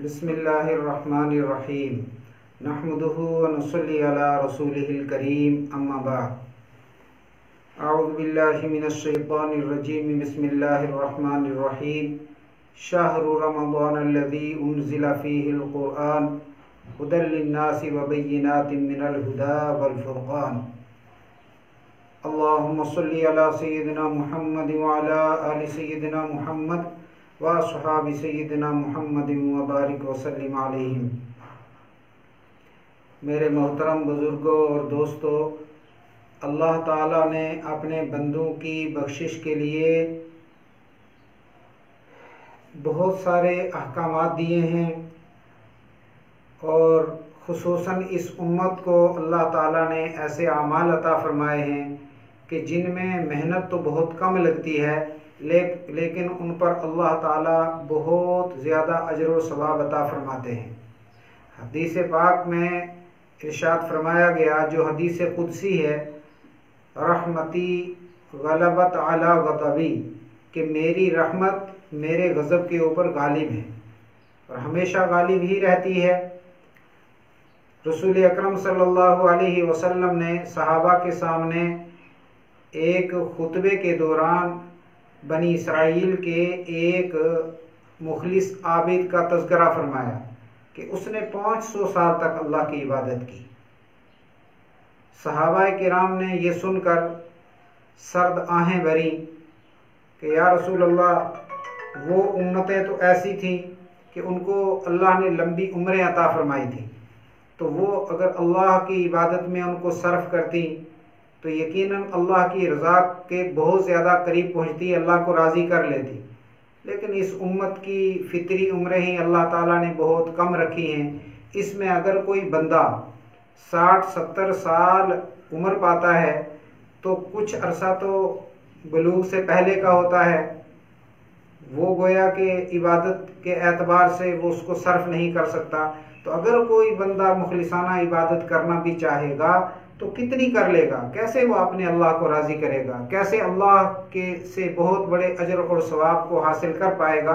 बिस्मिल्लाहिर्रहमानिर्रहीम नहमदुहु व नुसल्ली अला रसूलिहिल करीम अम्मा बाद अऊज़ु बिल्लाहि मिनश शैतानिर रजीम बिस्मिल्लाहिर्रहमानिर्रहीम शहरु रमज़ानल्लज़ी उन्ज़िला फ़ीहिल क़ुरआन हुदल लिन्नासि व बय्यिनातिन मिनल हुदा वल फ़ुरक़ान अल्लाहुम्मा सल्लि अला सय्यिदिना मुहम्मद व अला आलि सय्यिदिना मुहम्मद व अस्हाबि सय्यिदिना मुहम्मद व बारिक व सल्लिम अलैहिम। मेरे मोहतरम बुज़ुर्गों और दोस्तों, अल्लाह ताला ने अपने बंदों की बख्शिश के लिए बहुत सारे अहकामात दिए हैं और खुसूसन इस उम्मत को अल्लाह ताला ने ऐसे आमाल अता फरमाए हैं कि जिनमें मेहनत तो बहुत कम लगती है लेकिन उन पर अल्लाह ताला बहुत ज़्यादा अजर व सवाब अता फरमाते हैं। हदीस पाक में इरशाद फरमाया गया, जो हदीस कुदसी है, रहमती गलबत अला गज़बी, कि मेरी रहमत मेरे गज़ब के ऊपर गालिब है और हमेशा गालिब ही रहती है। रसूल अकरम सल्लल्लाहु अलैहि वसल्लम ने सहाबा के सामने एक खुतबे के दौरान बनी इसराइल के एक मुखलिस आबिद का तज़किरा फरमाया कि उसने 500 साल तक अल्लाह की इबादत की। सहाबाए किराम ने ये सुनकर सर्द आहें भरी कि या रसूल अल्लाह, वो उम्मतें तो ऐसी थीं कि उनको अल्लाह ने लंबी उम्रें अता फरमाई थी, तो वो अगर अल्लाह की इबादत में उनको सर्फ करती तो यकीनन अल्लाह की रज़ा के बहुत ज़्यादा करीब पहुँचती, अल्लाह को राज़ी कर लेती। लेकिन इस उम्मत की फितरी उम्रें ही अल्लाह ताला ने बहुत कम रखी हैं। इसमें अगर कोई बंदा 60-70 साल उम्र पाता है तो कुछ अरसा तो बलूग से पहले का होता है, वो गोया कि इबादत के एतबार से वो उसको सर्फ नहीं कर सकता। तो अगर कोई बंदा मुखलिसाना इबादत करना भी चाहेगा तो कितनी कर लेगा, कैसे वो अपने अल्लाह को राज़ी करेगा, कैसे अल्लाह के से बहुत बड़े अजर और सवाब को हासिल कर पाएगा।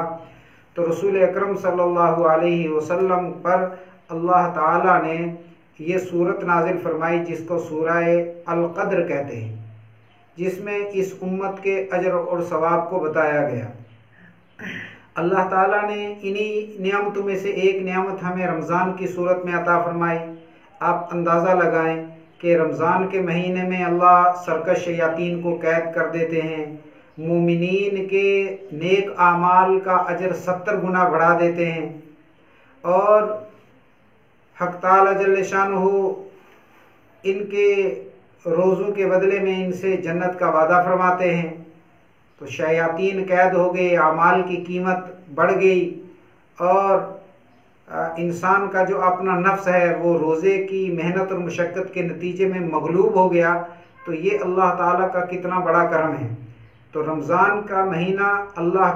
तो रसूल अकरम सल्लल्लाहु अलैहि वसल्लम पर अल्लाह ताला ने ये सूरत नाजिल फरमाई जिसको सूरह अल-क़द्र कहते हैं, जिसमें इस उम्मत के अजर और सवाब को बताया गया। अल्लाह ताला ने इन्हीं नियामतों में से एक नियामत हमें रमज़ान की सूरत में अता फरमाई। आप अंदाज़ा लगाएं कि रमज़ान के महीने में अल्लाह सरकश शयातीन को कैद कर देते हैं, मोमिनीन के नेक आमाल का अजर 70 गुना बढ़ा देते हैं और हक़ ताला जल्ले शानहू इनके रोज़ों के बदले में इनसे जन्नत का वादा फरमाते हैं। तो शयातीन कैद हो गए, आमाल की कीमत बढ़ गई और इंसान का जो अपना नफ्स है वो रोज़े की मेहनत और मुशक्क़त के नतीजे में मगलूब हो गया। तो ये अल्लाह ताला का कितना बड़ा करम है। तो रमज़ान का महीना अल्लाह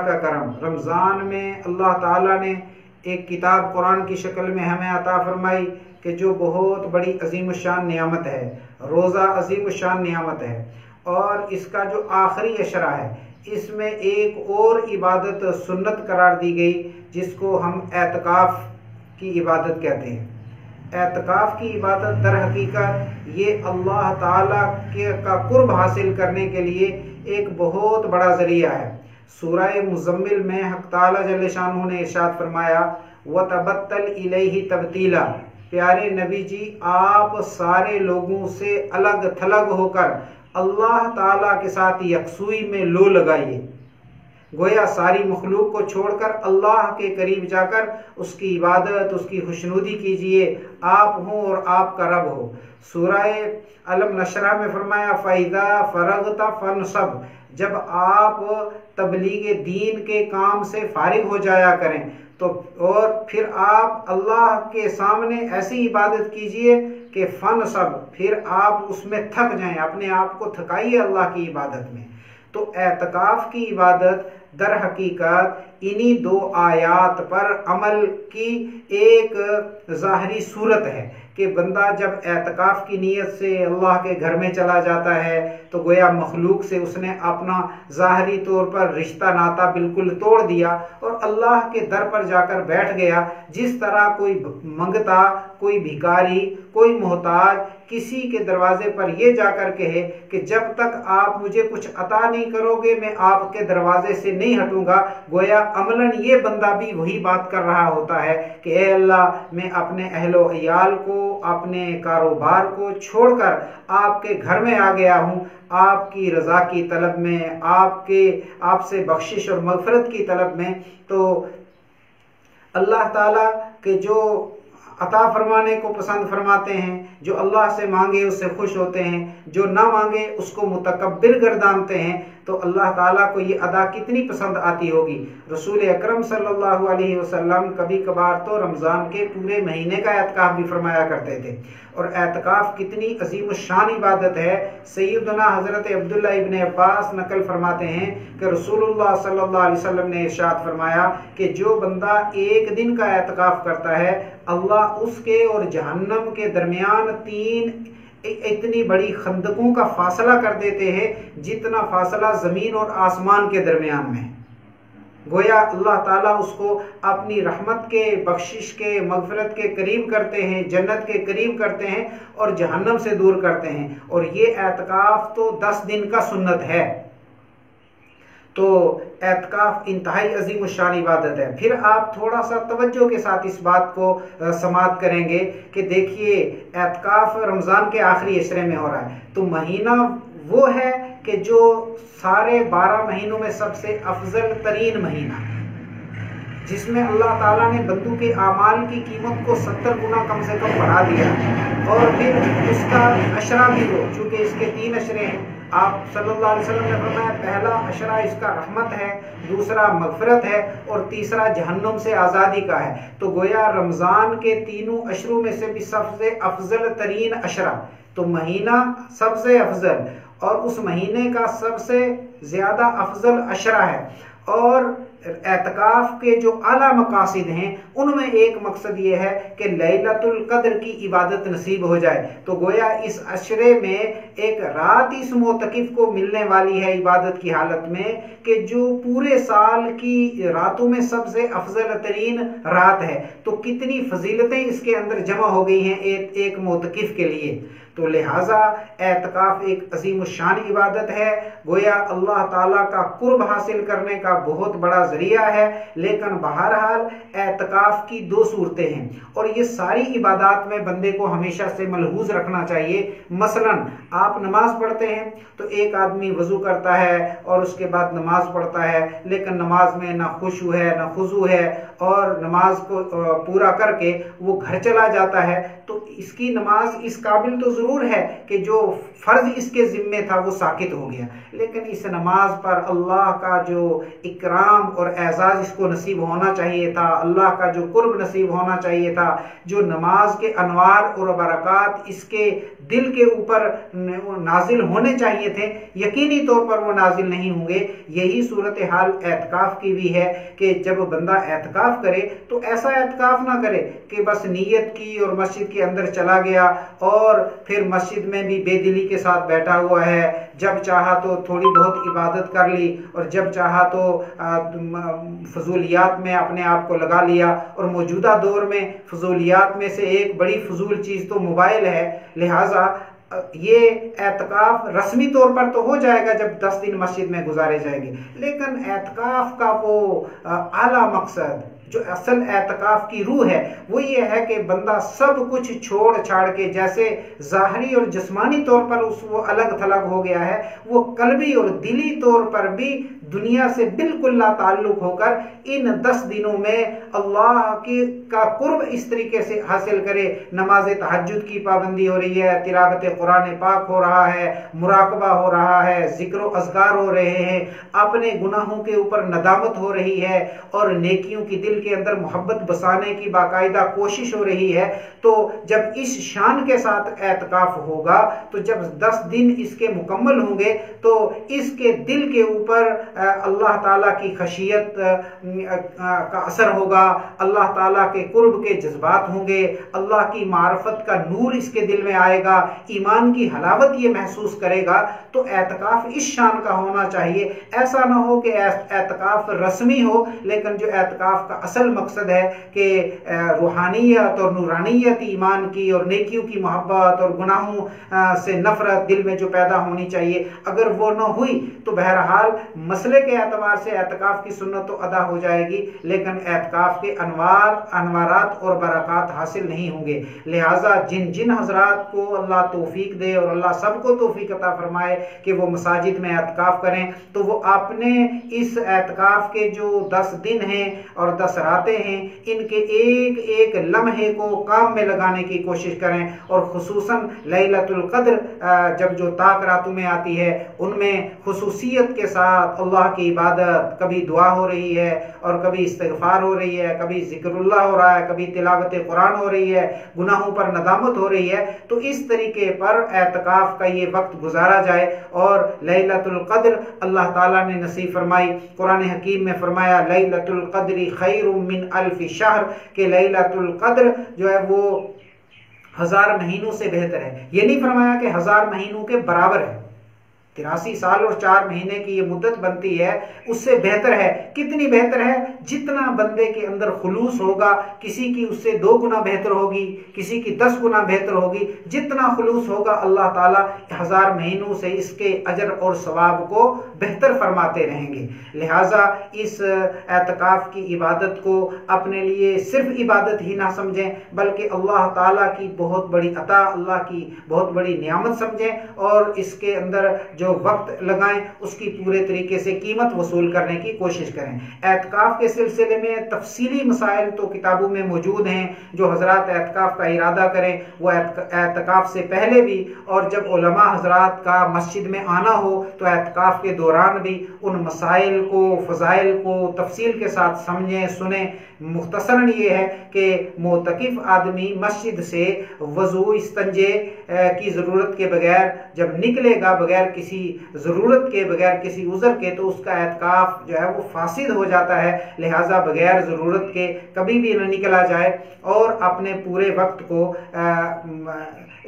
का करम, रमज़ान में अल्लाह ताला ने एक किताब कुरान की शक्ल में हमें अता फरमाई कि जो बहुत बड़ी अजीम शान नियामत है। रोज़ा अजीम शान नियामत है और इसका जो आखिरी अशरा है इसमें एक और इबादत सुन्नत करार दी गई जिसको हम एतकाफ़ की इबादत कहते हैं। एतकाफ़ की इबादत दर हकीकत ये अल्लाह ताला का कुर्ब हासिल करने के लिए एक बहुत बड़ा ज़रिया है। सूरह मुज़म्मिल में हक़ ताला जल्ले शानहू ने इरशाद फरमाया, व तबत्तल इलैहि तबतीला, प्यारे नबी जी आप सारे लोगों से अलग थलग होकर अल्लाह ताला के साथ यकसुई में लो लगाइए। गोया सारी मखलूक को छोड़कर अल्लाह के करीब जाकर उसकी इबादत, उसकी खुशनुदी कीजिए। आप हो और आपका रब हो। सूरह अलम नशरा में फरमाया, फ़इज़ा फ़रग़ता फ़नसब, जब आप तबलीग दीन के काम से फारिग हो जाया करें तो और फिर आप अल्लाह के सामने ऐसी इबादत कीजिए कि फ़न सब, फिर आप उसमें थक जाएं, अपने आप को थकाइए अल्लाह की इबादत में। तो एतकाफ़ की इबादत दर हकीकत इन्हीं 2 आयात पर अमल की एक ज़ाहरी सूरत है कि बंदा जब एतकाफ़ की नीयत से अल्लाह के घर में चला जाता है तो गोया मखलूक से उसने अपना ज़ाहरी तौर पर रिश्ता नाता बिल्कुल तोड़ दिया और अल्लाह के दर पर जाकर बैठ गया। जिस तरह कोई मंगता, कोई भिखारी, कोई मोहताज किसी के दरवाजे पर ये जाकर कहे कि जब तक आप मुझे कुछ अता नहीं करोगे मैं आपके दरवाजे से नहीं हटूंगा, गोया अमलन ये बंदा भी वही बात कर रहा होता है कि ए अल्लाह, मैं अपने अहलो अयाल को, अपने कारोबार को छोड़कर आपके घर में आ गया हूँ, आपकी रज़ा की तलब में, आपसे बख्शिश और मग़फ़िरत की तलब में। तो अल्लाह ताला के जो अता फरमाने को पसंद फरमाते हैं, जो अल्लाह से मांगे उससे खुश होते हैं, जो ना मांगे उसको मुतकब्बिर गर्दानते हैं, तो अल्लाह ताला को ये अदा कितनी पसंद आती होगी। रसूल अकरम सल्लल्लाहु अलैहि वसल्लम कभी कभार तो रमज़ान के पूरे महीने का एतकाफ़ भी फरमाया करते थे। और एतकाफ़ कितनी अजीम शान इबादत है। सैयदना हज़रत अब्दुल्लाह इब्न अब्बास नकल फरमाते हैं कि रसूलुल्लाह सल्लल्लाहु अलैहि वसल्लम ने इरशाद फरमाया कि जो बंदा एक दिन का एतकाफ़ करता है, अल्लाह उसके और जहन्नम के दरमियान 3 इतनी बड़ी खंदकों का फासला कर देते हैं जितना फासला ज़मीन और आसमान के दरमियान में। गोया अल्लाह ताला उसको अपनी रहमत के, बख्शिश के, मग़फ़िरत के करीब करते हैं, जन्नत के करीब करते हैं और जहन्नम से दूर करते हैं। और ये एतकाफ़ तो 10 दिन का सुन्नत है। तो एतकाफ़ इंतहाई अजीम शान इबादत है। फिर आप थोड़ा सा तवज्जो के साथ इस बात को समाअत करेंगे कि देखिए एतकाफ़ रमज़ान के आखिरी अशरे में हो रहा है, तो महीना वो है कि जो सारे 12 महीनों में सबसे अफजल तरीन महीना, जिसमें अल्लाह ताला ने बंदों के आमाल की कीमत को 70 गुना कम से कम बढ़ा दिया। और फिर उसका अशरा भी हो, चूँकि इसके 3 अशरे हैं। आप सल्लल्लाहु अलैहि वसल्लम ने फरमाया पहला अशरा इसका रहमत है, दूसरा मग़फ़िरत है और तीसरा जहन्नुम से आज़ादी का है। तो गोया रमज़ान के तीनों अशरों में से भी सबसे अफजल तरीन अशरा, तो महीना सबसे अफजल और उस महीने का सबसे ज़्यादा अफजल अशरा है। और एतकाफ़ के जो आला मकासिद हैं उनमें एक मकसद ये है कि लैलतुल क़द्र की इबादत नसीब हो जाए। तो गोया इस अशरे में एक रात इस मोतकिफ़ को मिलने वाली है इबादत की हालत में कि जो पूरे साल की रातों में सबसे अफजल तरीन रात है। तो कितनी फजीलतें इसके अंदर जमा हो गई हैं एक मोतकिफ़ के लिए। तो लिहाजा एतकाफ़ एक अजीम शान इबादत है, गोया अल्लाह ताला का कुर्ब हासिल करने का बहुत बड़ा ज़रिया है। लेकिन बहरहाल एतकाफ़ की 2 सूरतें हैं और ये सारी इबादत में बंदे को हमेशा से मलहूज़ रखना चाहिए। मसलन आप नमाज पढ़ते हैं तो एक आदमी वज़ू करता है और उसके बाद नमाज पढ़ता है, लेकिन नमाज में ना खुशू है ना खुजू है और नमाज को पूरा करके वो घर चला जाता है। तो इसकी नमाज इस काबिल तो ज़रूर है कि जो फ़र्ज इसके ज़िम्मे था वो साकित हो गया, लेकिन इस नमाज पर अल्लाह का जो इकराम और एजाज़ इसको नसीब होना चाहिए था, अल्लाह का जो कुर्ब नसीब होना चाहिए था, जो नमाज के अनवार और बरक़ात इसके दिल के ऊपर नाजिल होने चाहिए थे, यकीनी तौर पर वो नाजिल नहीं होंगे। यही सूरत हाल एतकाफ़ की भी है कि जब बंदा एतकाफ़ करे तो ऐसा एतकाफ़ ना करे कि बस नीयत की और मस्जिद के अंदर चला गया और फिर मस्जिद में भी बेदिली के साथ बैठा हुआ है, जब चाहा तो थोड़ी बहुत इबादत कर ली और जब चाहा तो फजूलियात में अपने आप को लगा लिया। और मौजूदा दौर में फजूलियात में से एक बड़ी फजूल चीज़ तो मोबाइल है। लिहाजा ये एतकाफ़ रस्मी तौर पर तो हो जाएगा जब 10 दिन मस्जिद में गुजारे जाएंगे, लेकिन एतकाफ़ का वो आला मकसद, जो असल एतकाफ़ की रूह है, वो ये है कि बंदा सब कुछ छोड़ छाड़ के, जैसे ज़ाहरी और जिस्मानी तौर पर वो अलग थलग हो गया है, वो कल्बी और दिली तौर पर भी दुनिया से बिल्कुल ला ताल्लुक़ होकर इन 10 दिनों में अल्लाह का कुर्ब इस तरीके से हासिल करे। नमाज तहज्जुद की पाबंदी हो रही है, तिलावत कुरान पाक हो रहा है, मुराकबा हो रहा है, ज़िक्र अज़कार हो रहे हैं, अपने गुनाहों के ऊपर नदामत हो रही है और नेकियों की दिल के अंदर मोहब्बत बसाने की बाकायदा कोशिश हो रही है। तो जब इस शान के साथ एतकाफ़ होगा, तो जब 10 दिन इसके मुकम्मल होंगे तो इसके दिल के ऊपर अल्लाह ताला की खशियत का असर होगा, अल्लाह ताला के कुर्ब के जज्बात होंगे, अल्लाह की मार्फत का नूर इसके दिल में आएगा, ईमान की हलावत ये महसूस करेगा। तो एतकाफ इस शान का होना चाहिए। ऐसा ना हो कि एतकाफ रस्मी हो, लेकिन जो एतकाफ का असल मकसद है कि रूहानियत और नूरानियत ईमान की और नेकियों की मोहब्बत और गुनाहों से नफरत दिल में जो पैदा होनी चाहिए, अगर वो ना हुई तो बहरहाल मसले के एतबार से एतकाफ की सुन्नत तो अदा हो जाएगी, लेकिन एतकाफ के अनवारात और बरक़ात हासिल नहीं होंगे। लिहाजा जिन जिन हजरात को अल्लाह तौफीक दे और अल्लाह सबको तौफीक अता फरमाए कि वो मसाजिद में एतकाफ करें, तो वो आपने इस एतकाफ के जो 10 दिन हैं और 10 रातें हैं, इनके एक एक लम्हे को काम में लगाने की कोशिश करें। और खुसूसन लैलतुल क़द्र जब जो ताक रातों में आती है, उनमें खुसूसियत के साथ अल्लाह की इबादत, कभी दुआ हो रही है और कभी इस्तिग़फ़ार हो रही है, कभी ज़िक्रुल्लाह हो रहा है, कभी तिलावत कुरान हो रही है, गुनाहों पर नदामत हो रही है। तो इस तरीके पर एतकाफ का ये वक्त गुजारा जाए। और लैलतुल क़द्र अल्लाह ताला ने नसीब फरमाई। कुरान हकीम में फरमाया लैलतुल क़द्रि खैरुम मिन अल्फ़ि शहर, के लैलतुल क़द्र जो है वो 1000 महीनों से बेहतर है। ये नहीं फरमाया कि 1000 महीनों के बराबर है। 83 साल और 4 महीने की ये मुद्दत बनती है, उससे बेहतर है। कितनी बेहतर है? जितना बंदे के अंदर खुलूस होगा, किसी की उससे 2 गुना बेहतर होगी, किसी की 10 गुना बेहतर होगी। जितना खुलूस होगा अल्लाह ताला 1000 महीनों से इसके अजर और सवाब को बेहतर फरमाते रहेंगे। लिहाजा इस एतकाफ की इबादत को अपने लिए सिर्फ इबादत ही ना समझें, बल्कि अल्लाह ताला की बहुत बड़ी अता, अल्लाह की बहुत बड़ी नियामत समझें और इसके अंदर जो वक्त लगाएं उसकी पूरे तरीके से कीमत वसूल करने की कोशिश करें। एतकाफ के सिलसिले में तफसीली मसाइल तो किताबों में मौजूद हैं। जो हजरात एतकाफ का इरादा करें वो एतकाफ से पहले भी और जब उलमा हजरात का मस्जिद में आना हो तो एतकाफ के दौरान भी उन मसाइल को, फ़ज़ाइल को तफसील के साथ समझें, सुने। मुख्तसरन ये है कि मोतकिफ आदमी मस्जिद से वज़ू, इस्तंजे की ज़रूरत के बगैर जब निकलेगा, बगैर किसी ज़रूरत के, बगैर किसी उज़र के, तो उसका एतकाफ जो है वो फासिद हो जाता है। लिहाजा बगैर ज़रूरत के कभी भी न निकला जाए और अपने पूरे वक्त को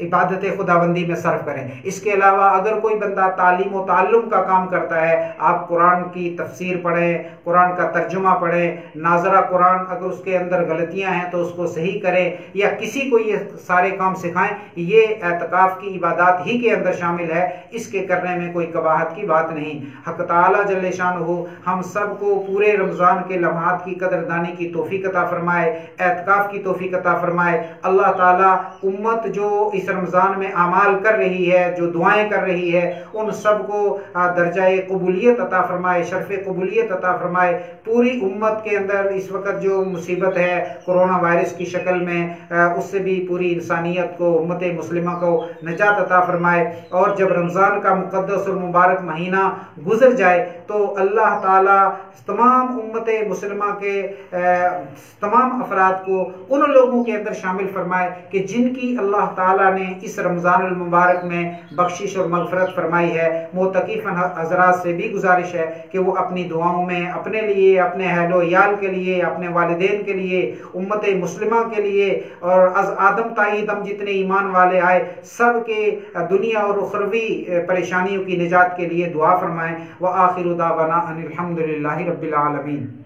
इबादत खुदाबंदी में सर्व करें। इसके अलावा अगर कोई बंदा तालीम और ताल्लुम का काम करता है, आप कुरान की तफसीर पढ़ें, कुरान का तर्जुमा पढ़ें, नाजरा कुरान, अगर उसके अंदर गलतियां हैं तो उसको सही करें या किसी को ये सारे काम सिखाएं, ये एतकाफ की इबादत ही के अंदर शामिल है। इसके करने में कोई कबाहत की बात नहीं। हक ताला जल्ले शानहू हम सबको पूरे रमज़ान के लम्हात की कदरदानी की तौफीक अता फरमाए, एतकाफ की तौफीक अता फरमाए। अल्लाह ताला उम्मत जो इस रमज़ान में अमाल कर रही है, जो दुआएं कर रही है, उन सब को दर्जाए कबूलियत अता फरमाए, शर्फ़ कबूलियत अता फरमाए। पूरी उम्मत के अंदर इस वक्त जो मुसीबत है कोरोना वायरस की शक्ल में, उससे भी पूरी इंसानियत को, उम्मत मुस्लिमा को निजात अता फरमाए। और जब रमज़ान का मुक़द्दस और मुबारक महीना गुजर जाए तो अल्लाह ताला तमाम उम्मत मुस्लिमा के तमाम अफराद को उन लोगों के अंदर शामिल फरमाए कि जिनकी अल्लाह ताला ने इस रमज़ानुल मुबारक में बख्शिश और मग़फ़िरत फरमाई है। मोतकीफ़न हज़रात से भी गुजारिश है कि वो अपनी दुआओं में अपने लिए, अपने अहलो याल के लिए, अपने वालिदैन के लिए, उम्मत मुस्लिमा के लिए और अज़ आदम ताईदम जितने ईमान वाले आए सब के दुनिया और उखरवी परेशानियों की निजात के लिए दुआ फरमाएं। व आखिरु दावाना अनिल हम्दुलिल्लाहि रब्बिल आलमीन।